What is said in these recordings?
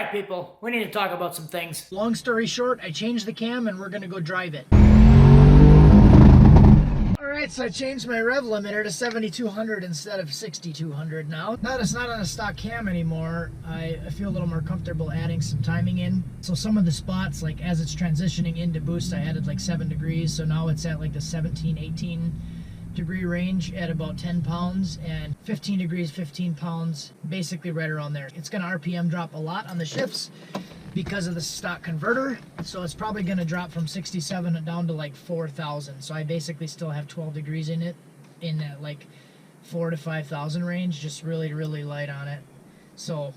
right, people, we need to talk about some things. Long story short, I changed the cam and we're gonna go drive it. Alright, so I changed my rev limiter to 7,200 instead of 6,200 now. Now that it's not on a stock cam anymore, I feel a little more comfortable adding some timing in. So some of the spots, like as it's transitioning into boost, I added like 7 degrees, so now it's at like the 17, 18 degree range at about 10 pounds, and 15 degrees, 15 pounds, basically right around there. It's gonna RPM drop a lot on the shifts because of the stock converter, so it's probably gonna drop from 67 down to like 4,000. So I basically still have 12 degrees in it, in that like 4 to 5,000 range, just really, really light on it. So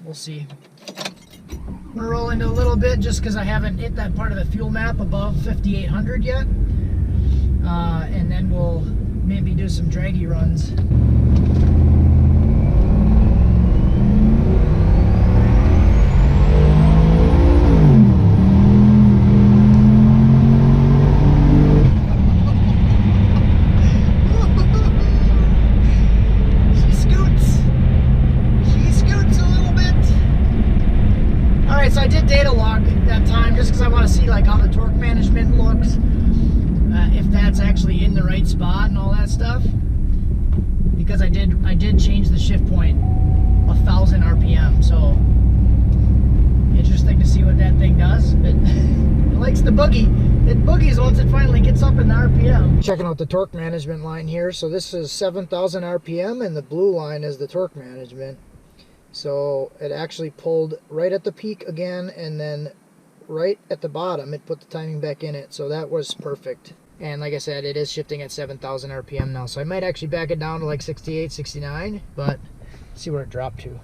we'll see. I'm gonna roll into a little bit just because I haven't hit that part of the fuel map above 5,800 yet. And then we'll maybe do some Dragy runs. She scoots a little bit. Alright, so I did data log that time just because I want to see like how the torque management looks. If that's actually in the right spot and all that stuff, because I did change the shift point 1,000 RPM, so interesting to see what that thing does. It likes the boogie. It boogies once it finally gets up in the RPM. Checking out the torque management line here. So this is 7,000 RPM and the blue line is the torque management. So it actually pulled right at the peak again, and then right at the bottom it put the timing back in it, so that was perfect. And like I said, it is shifting at 7,000 RPM now, so I might actually back it down to like 68, 69, but see where it dropped to.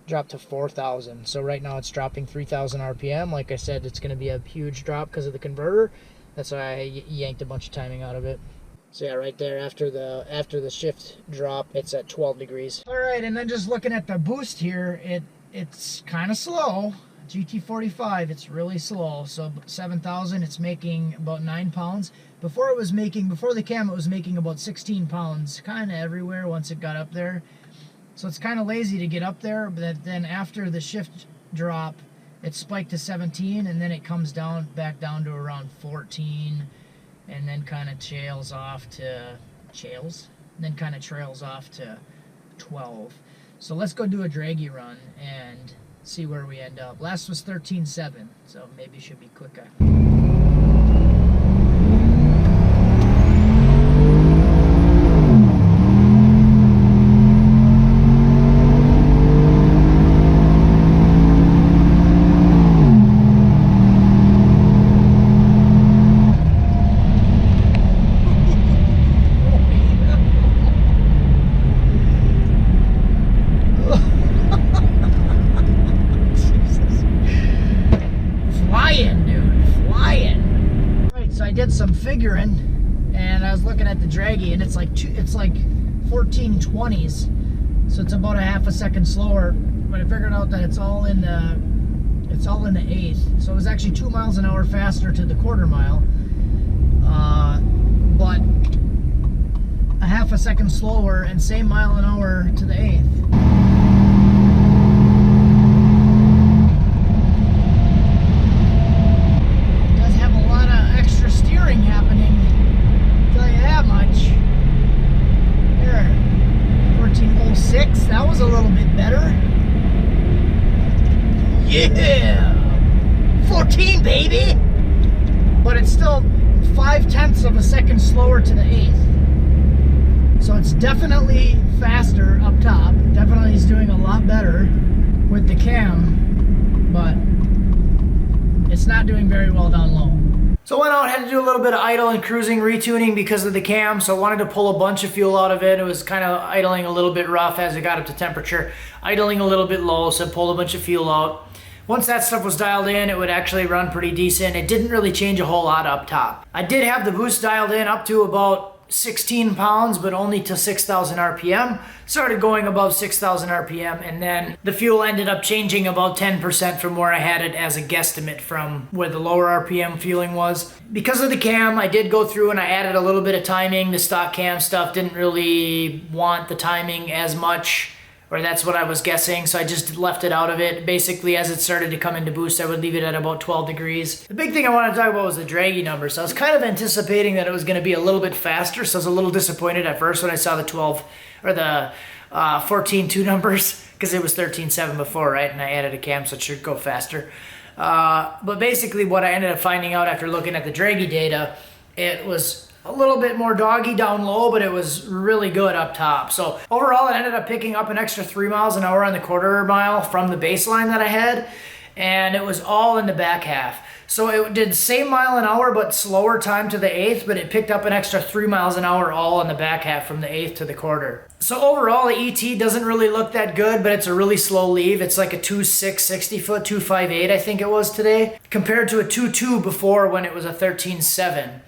Dropped to 4,000. So right now it's dropping 3,000 RPM. Like I said, it's going to be a huge drop because of the converter. That's why I yanked a bunch of timing out of it. So yeah, right there after the shift drop, it's at 12 degrees. All right, and then just looking at the boost here, it's kind of slow. GT45, it's really slow. So 7,000, it's making about 9 pounds. Before the cam, it was making about 16 pounds, kind of everywhere once it got up there. So it's kind of lazy to get up there, but then after the shift drop, it spiked to 17, and then it comes down back down to around 14, and then kind of trails off to 12. So let's go do a Dragy run and see where we end up. Last was 13.7, so maybe it should be quicker. Some figuring, and I was looking at the Dragy, and it's like 1420s, so it's about a half a second slower. But I figured out that it's all in the eighth, so it was actually 2 miles an hour faster to the quarter mile, but a half a second slower and same mile an hour to the eighth. Happening, tell you that much. There, 1406, that was a little bit better. Yeah, 14, baby. But it's still 0.5 of a second slower to the eighth. So it's definitely faster up top. Definitely is doing a lot better with the cam, but it's not doing very well down low. So I went out, had to do a little bit of idle and cruising retuning because of the cam, so I wanted to pull a bunch of fuel out of it. It was kind of idling a little bit rough as it got up to temperature, idling a little bit low, so I pulled a bunch of fuel out. Once that stuff was dialed in, it would actually run pretty decent. It didn't really change a whole lot up top. I did have the boost dialed in up to about 16 pounds, but only to 6,000 RPM. Started going above 6,000 RPM, and then the fuel ended up changing about 10% from where I had it as a guesstimate from where the lower RPM fueling was. Because of the cam, I did go through and I added a little bit of timing. The stock cam stuff didn't really want the timing as much, or that's what I was guessing, so I just left it out of it. Basically, as it started to come into boost, I would leave it at about 12 degrees. The big thing I wanted to talk about was the Dragy number. So I was kind of anticipating that it was going to be a little bit faster, so I was a little disappointed at first when I saw the 12 or the 14.2 numbers, because it was 13.7 before, right? And I added a cam, so it should go faster. But basically what I ended up finding out after looking at the Dragy data, it was a little bit more doggy down low, but it was really good up top. So overall, it ended up picking up an extra 3 miles an hour on the quarter mile from the baseline that I had, and it was all in the back half. So it did same mile an hour, but slower time to the eighth, but it picked up an extra 3 miles an hour all in the back half from the eighth to the quarter. So overall, the ET doesn't really look that good, but it's a really slow leave. It's like a 2.6 60 foot, 2.58 I think it was today, compared to a 2.2 before when it was a 13.7.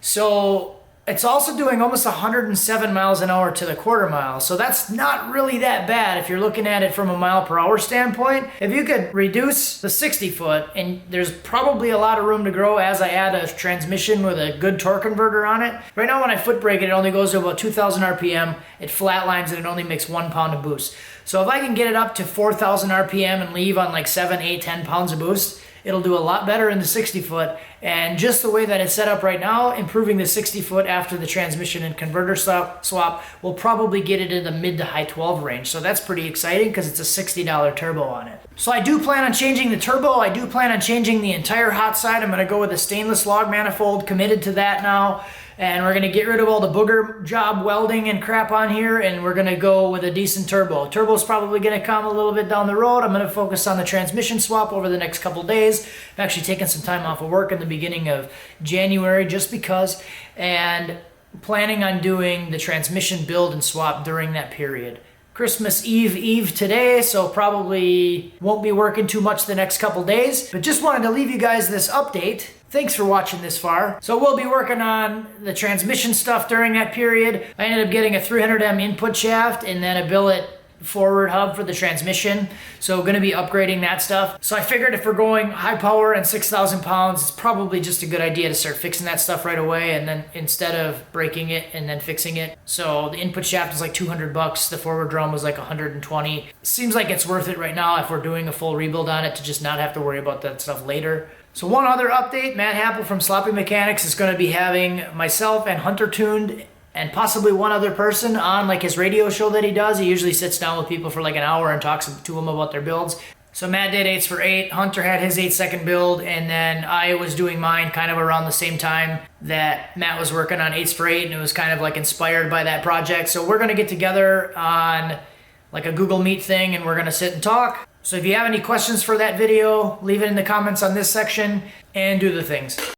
So it's also doing almost 107 miles an hour to the quarter mile. So that's not really that bad if you're looking at it from a mile per hour standpoint. If you could reduce the 60 foot, and there's probably a lot of room to grow as I add a transmission with a good torque converter on it. Right now when I foot brake it, it only goes to about 2,000 RPM. It flatlines and it only makes 1 pound of boost. So if I can get it up to 4,000 RPM and leave on like 7, 8, 10 pounds of boost, it'll do a lot better in the 60 foot, and just the way that it's set up right now, improving the 60 foot after the transmission and converter swap will probably get it in the mid to high 12 range. So that's pretty exciting because it's a $60 turbo on it. So I do plan on changing the turbo. I do plan on changing the entire hot side. I'm going to go with a stainless log manifold, committed to that now. And we're going to get rid of all the booger job welding and crap on here, and we're going to go with a decent turbo. Turbo's probably going to come a little bit down the road. I'm going to focus on the transmission swap over the next couple days. I'm actually taking some time off of work in the beginning of January just because, and planning on doing the transmission build and swap during that period. Christmas Eve today, so probably won't be working too much the next couple days, but just wanted to leave you guys this update. Thanks for watching this far. So we'll be working on the transmission stuff during that period. I ended up getting a 300M input shaft and then a billet forward hub for the transmission. So going to be upgrading that stuff. So I figured if we're going high power and 6,000 pounds, it's probably just a good idea to start fixing that stuff right away, and then instead of breaking it and then fixing it. So the input shaft is like $200. The forward drum was like 120. Seems like it's worth it right now if we're doing a full rebuild on it to just not have to worry about that stuff later. So one other update, Matt Happel from Sloppy Mechanics is going to be having myself and Hunter Tuned and possibly one other person on like his radio show that he does. He usually sits down with people for like an hour and talks to them about their builds. So Matt did 8s for 8, Hunter had his 8-second build, and then I was doing mine kind of around the same time that Matt was working on 8s for 8, and it was kind of like inspired by that project. So we're going to get together on like a Google Meet thing, and we're going to sit and talk. So if you have any questions for that video, leave it in the comments on this section and do the things.